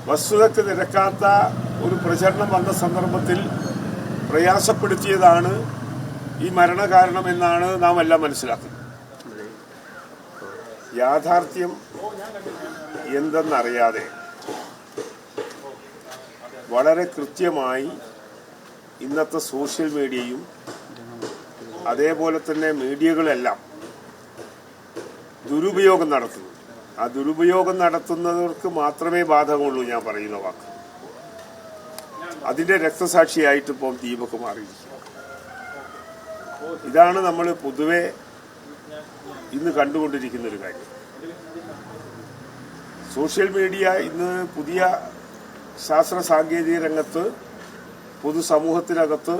വസ്തുതയ്ക്ക് നിരക്കാത്ത ഒരു പ്രചരണം വന്ന സന്ദർഭത്തിൽ പ്രയാസപ്പെടുത്തിയതാണ് ഈ മരണകാരണം എന്നാണ് നാം എല്ലാം മനസ്സിലാക്കുന്നത്. യാഥാർത്ഥ്യം എന്തെന്നറിയാതെ വളരെ കൃത്യമായി ഇന്നത്തെ സോഷ്യൽ മീഡിയയും അതേപോലെ തന്നെ മീഡിയകളെല്ലാം ദുരുപയോഗം നടത്തുന്നു. ആ ദുരുപയോഗം നടത്തുന്നവർക്ക് മാത്രമേ ബാധകമുള്ളൂ ഞാൻ പറയുന്ന വാക്ക്. അതിന്റെ രക്തസാക്ഷിയായിട്ട് ഇപ്പോൾ ദീപക് മാറിയിരിക്കുക. ഇതാണ് നമ്മൾ പൊതുവെ ഇന്ന് കണ്ടുകൊണ്ടിരിക്കുന്ന ഒരു കാര്യം. സോഷ്യൽ മീഡിയ ഇന്ന് പുതിയ ശാസ്ത്ര സാങ്കേതിക രംഗത്ത് പൊതുസമൂഹത്തിനകത്ത്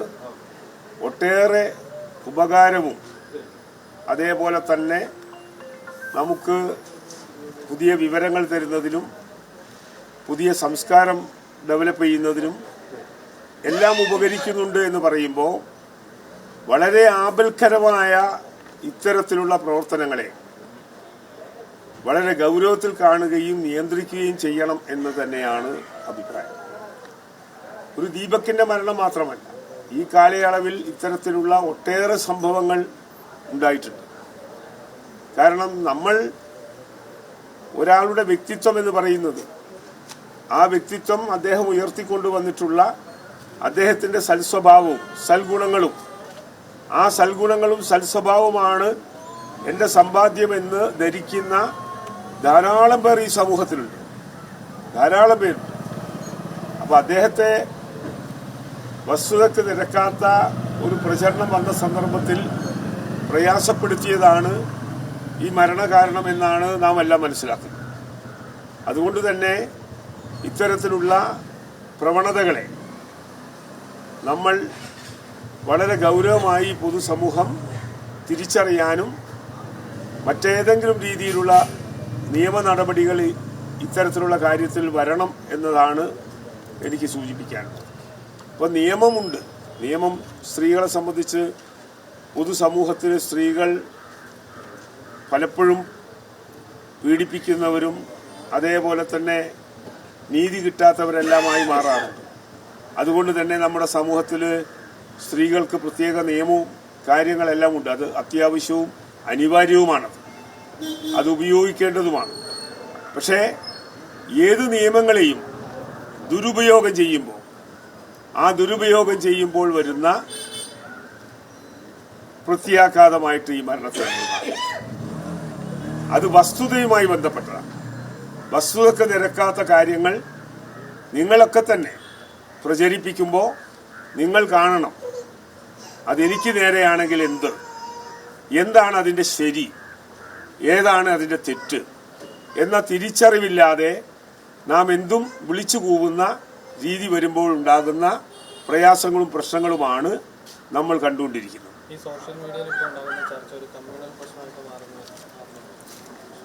ഒട്ടേറെ ഉപകാരവും അതേപോലെ തന്നെ നമുക്ക് പുതിയ വിവരങ്ങൾ തരുന്നതിനും പുതിയ സംസ്കാരം ഡെവലപ്പ് ചെയ്യുന്നതിനും എല്ലാം ഉപകരിക്കുന്നുണ്ട് എന്ന് പറയുമ്പോൾ വളരെ ആപൽക്കരമായ ഇത്തരത്തിലുള്ള പ്രവർത്തനങ്ങളെ വളരെ ഗൗരവത്തിൽ കാണുകയും നിയന്ത്രിക്കുകയും ചെയ്യണം എന്ന് തന്നെയാണ് അഭിപ്രായം. ഒരു ദീപകിന്റെ മരണം മാത്രമല്ല, ഈ കാലയളവിൽ ഇത്തരത്തിലുള്ള ഒട്ടേറെ സംഭവങ്ങൾ ഉണ്ടായിട്ടുണ്ട്. കാരണം നമ്മൾ ഒരാളുടെ വ്യക്തിത്വം എന്ന് പറയുന്നത് ആ വ്യക്തിത്വം അദ്ദേഹം ഉയർത്തിക്കൊണ്ടുവന്നിട്ടുള്ള അദ്ദേഹത്തിന്റെ സൽസ്വഭാവവും സൽഗുണങ്ങളും ആ സൽഗുണങ്ങളും സൽസ്വഭാവമാണ് എന്റെ സമ്പാദ്യമെന്ന് ധരിക്കുന്ന ധാരാളം പേർ ഈ സമൂഹത്തിലുണ്ട്, ധാരാളം പേരുണ്ട്. അപ്പൊ അദ്ദേഹത്തെ വസ്തുതയ്ക്ക് നിരക്കാത്ത ഒരു പ്രചരണം വന്ന സന്ദർഭത്തിൽ പ്രയാസപ്പെടുത്തിയതാണ് ഈ മരണകാരണം എന്നാണ് നാം എല്ലാം മനസ്സിലാക്കുന്നത്. അതുകൊണ്ട് തന്നെ ഇത്തരത്തിലുള്ള പ്രവണതകളെ നമ്മൾ വളരെ ഗൗരവമായി പൊതുസമൂഹം തിരിച്ചറിയാനും മറ്റേതെങ്കിലും രീതിയിലുള്ള നിയമ നടപടികൾ ഇത്തരത്തിലുള്ള കാര്യത്തിൽ വരണം എന്നതാണ് എനിക്ക് സൂചിപ്പിക്കാനുള്ളത്. ഇപ്പോൾ നിയമമുണ്ട്. നിയമം സ്ത്രീകളെ സംബന്ധിച്ച് പൊതുസമൂഹത്തിൽ സ്ത്രീകൾ പലപ്പോഴും പീഡിപ്പിക്കുന്നവരും അതേപോലെ തന്നെ നീതി കിട്ടാത്തവരെല്ലാമായി മാറാറുണ്ട്. അതുകൊണ്ട് തന്നെ നമ്മുടെ സമൂഹത്തിൽ സ്ത്രീകൾക്ക് പ്രത്യേക നിയമവും കാര്യങ്ങളെല്ലാം ഉണ്ട്. അത് അത്യാവശ്യവും അനിവാര്യവുമാണ്, അത് ഉപയോഗിക്കേണ്ടതുമാണ്. പക്ഷേ ഏത് നിയമങ്ങളെയും ദുരുപയോഗം ചെയ്യുമ്പോൾ ആ ദുരുപയോഗം ചെയ്യുമ്പോൾ വരുന്ന പ്രത്യാഘാതമായിട്ട് ഈ മരണത്തെ അത് വസ്തുതയുമായി ബന്ധപ്പെട്ടതാണ്. വസ്തുതയ്ക്ക് നിരക്കാത്ത കാര്യങ്ങൾ നിങ്ങളൊക്കെ തന്നെ പ്രചരിപ്പിക്കുമ്പോൾ നിങ്ങൾ കാണണം അതെനിക്ക് നേരെയാണെങ്കിൽ എന്താണ് അതിൻ്റെ ശരി, ഏതാണ് അതിൻ്റെ തെറ്റ് എന്ന തിരിച്ചറിവില്ലാതെ നാം എന്തും വിളിച്ചു കൂവുന്ന രീതി വരുമ്പോൾ ഉണ്ടാകുന്ന പ്രയാസങ്ങളും പ്രശ്നങ്ങളുമാണ് നമ്മൾ കണ്ടുകൊണ്ടിരിക്കുന്നത്.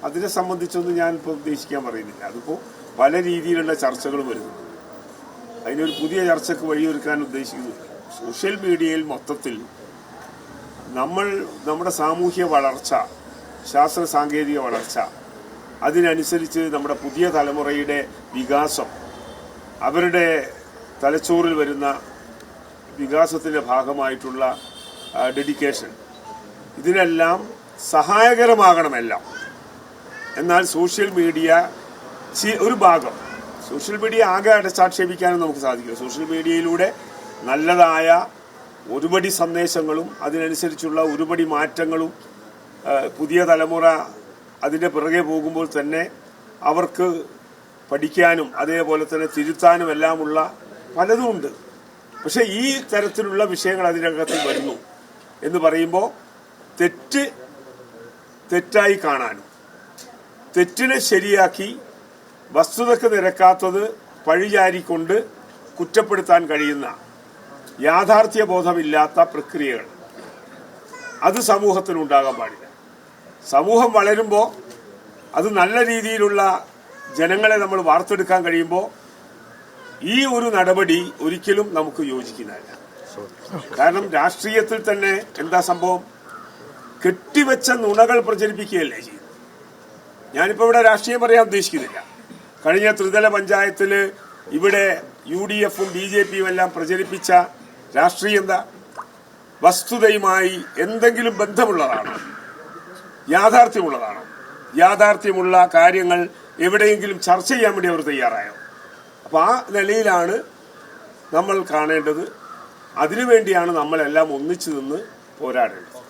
അതിനെ സംബന്ധിച്ചൊന്നും ഞാനിപ്പോൾ ഉദ്ദേശിക്കാൻ പറയുന്നില്ല. അതിപ്പോൾ പല രീതിയിലുള്ള ചർച്ചകൾ വരുന്നുണ്ട്. അതിനൊരു പുതിയ ചർച്ചയ്ക്ക് വഴിയൊരുക്കാൻ ഉദ്ദേശിക്കുന്നില്ല. സോഷ്യൽ മീഡിയയിൽ മൊത്തത്തിൽ നമ്മുടെ സാമൂഹ്യ വളർച്ച, ശാസ്ത്ര സാങ്കേതിക വളർച്ച, അതിനനുസരിച്ച് നമ്മുടെ പുതിയ തലമുറയുടെ വികാസം, അവരുടെ തലച്ചോറിൽ വരുന്ന വികാസത്തിൻ്റെ ഭാഗമായിട്ടുള്ള ഡെഡിക്കേഷൻ, ഇതിനെല്ലാം സഹായകരമാകണമെല്ലാം. എന്നാൽ സോഷ്യൽ മീഡിയ ഒരു ഭാഗം, സോഷ്യൽ മീഡിയ ആകെ അടച്ചാക്ഷേപിക്കാനും നമുക്ക് സാധിക്കില്ല. സോഷ്യൽ മീഡിയയിലൂടെ നല്ലതായ ഒരുപടി സന്ദേശങ്ങളും അതിനനുസരിച്ചുള്ള ഒരുപടി മാറ്റങ്ങളും പുതിയ തലമുറ അതിൻ്റെ പിറകെ പോകുമ്പോൾ തന്നെ അവർക്ക് പഠിക്കാനും അതേപോലെ തന്നെ തിരുത്താനും എല്ലാമുള്ള പലതുമുണ്ട്. പക്ഷെ ഈ തരത്തിലുള്ള വിഷയങ്ങൾ അതിനകത്ത് വരുന്നു എന്ന് പറയുമ്പോൾ തെറ്റായി കാണാനും തെറ്റിനെ ശരിയാക്കി വസ്തുതയ്ക്ക് നിരക്കാത്തത് പഴിചാരിക്കൊണ്ട് കുറ്റപ്പെടുത്താൻ കഴിയുന്ന യാഥാർത്ഥ്യ ബോധമില്ലാത്ത പ്രക്രിയകൾ അത് സമൂഹത്തിനുണ്ടാകാൻ പാടില്ല. സമൂഹം വളരുമ്പോൾ അത് നല്ല രീതിയിലുള്ള ജനങ്ങളെ നമ്മൾ വാർത്തെടുക്കാൻ കഴിയുമ്പോൾ ഈ ഒരു നടപടി ഒരിക്കലും നമുക്ക് യോജിക്കുന്നതല്ല. കാരണം രാഷ്ട്രീയത്തിൽ തന്നെ എന്താ സംഭവം? കെട്ടിവെച്ച നുണകൾ പ്രചരിപ്പിക്കുകയല്ലേ ചെയ്യുന്നത്. ഞാനിപ്പോൾ ഇവിടെ രാഷ്ട്രീയം പറയാൻ ഉദ്ദേശിക്കുന്നില്ല. കഴിഞ്ഞ ത്രിതല പഞ്ചായത്തിൽ ഇവിടെ UDF-ഉം BJP-യും എല്ലാം പ്രചരിപ്പിച്ച രാഷ്ട്രീയം എന്താ? വസ്തുതയുമായി എന്തെങ്കിലും ബന്ധമുള്ളതാണോ? യാഥാർത്ഥ്യമുള്ളതാണോ? യാഥാർത്ഥ്യമുള്ള കാര്യങ്ങൾ എവിടെയെങ്കിലും ചർച്ച ചെയ്യാൻ വേണ്ടി അവർ തയ്യാറായോ? അപ്പോൾ ആ നിലയിലാണ് നമ്മൾ കാണേണ്ടത്. അതിനുവേണ്ടിയാണ് നമ്മളെല്ലാം ഒന്നിച്ചു നിന്ന് പോരാടേണ്ടത്.